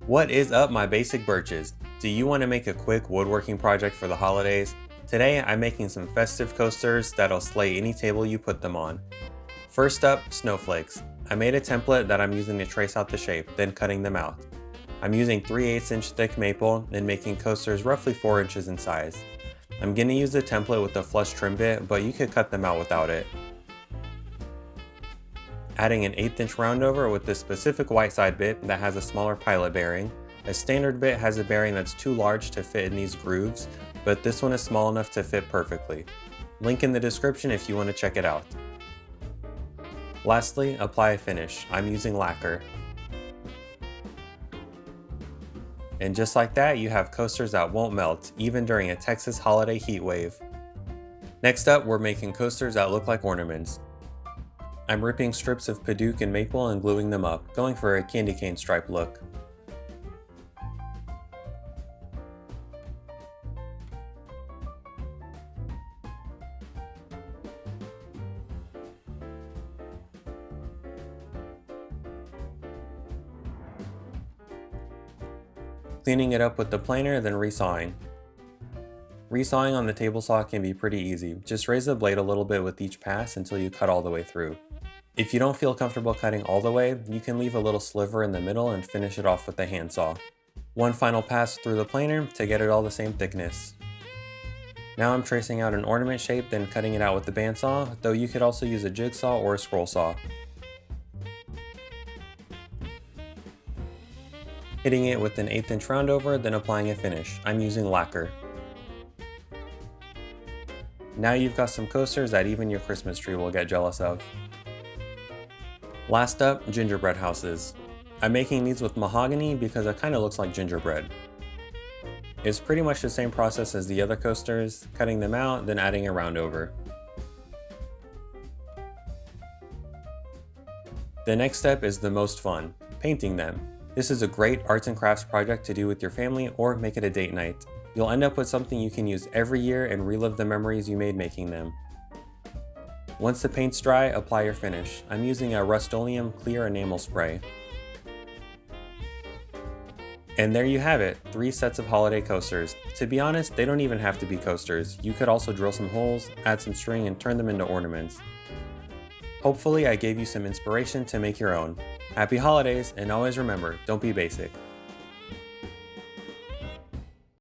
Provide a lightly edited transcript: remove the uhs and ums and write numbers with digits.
What is up, my basic birches? Do you want to make a quick woodworking project for the holidays? Today I'm making some festive coasters that'll slay any table you put them on. First up, snowflakes. I made a template that I'm using to trace out the shape, then cutting them out. I'm using 3/8 inch thick maple and making coasters roughly 4 inches in size. I'm going to use the template with the flush trim bit, but you could cut them out without it. Adding an 1/8 inch roundover with the specific white side bit that has a smaller pilot bearing. A standard bit has a bearing that's too large to fit in these grooves, but this one is small enough to fit perfectly. Link in the description if you want to check it out. Lastly, apply a finish. I'm using lacquer. And just like that, you have coasters that won't melt, even during a Texas holiday heat wave. Next up, we're making coasters that look like ornaments. I'm ripping strips of padauk and maple and gluing them up, going for a candy cane stripe look. Cleaning it up with the planer, then resawing. Resawing on the table saw can be pretty easy. Just raise the blade a little bit with each pass until you cut all the way through. If you don't feel comfortable cutting all the way, you can leave a little sliver in the middle and finish it off with a handsaw. One final pass through the planer to get it all the same thickness. Now I'm tracing out an ornament shape, then cutting it out with the bandsaw, though you could also use a jigsaw or a scroll saw. Hitting it with an 1/8 inch roundover, then applying a finish. I'm using lacquer. Now you've got some coasters that even your Christmas tree will get jealous of. Last up, gingerbread houses. I'm making these with mahogany because it kind of looks like gingerbread. It's pretty much the same process as the other coasters, cutting them out, then adding a roundover. The next step is the most fun, painting them. This is a great arts and crafts project to do with your family or make it a date night. You'll end up with something you can use every year and relive the memories you made making them. Once the paint's dry, apply your finish. I'm using a Rust-Oleum clear enamel spray. And there you have it, 3 sets of holiday coasters. To be honest, they don't even have to be coasters. You could also drill some holes, add some string, and turn them into ornaments. Hopefully I gave you some inspiration to make your own. Happy holidays, and always remember, don't be basic.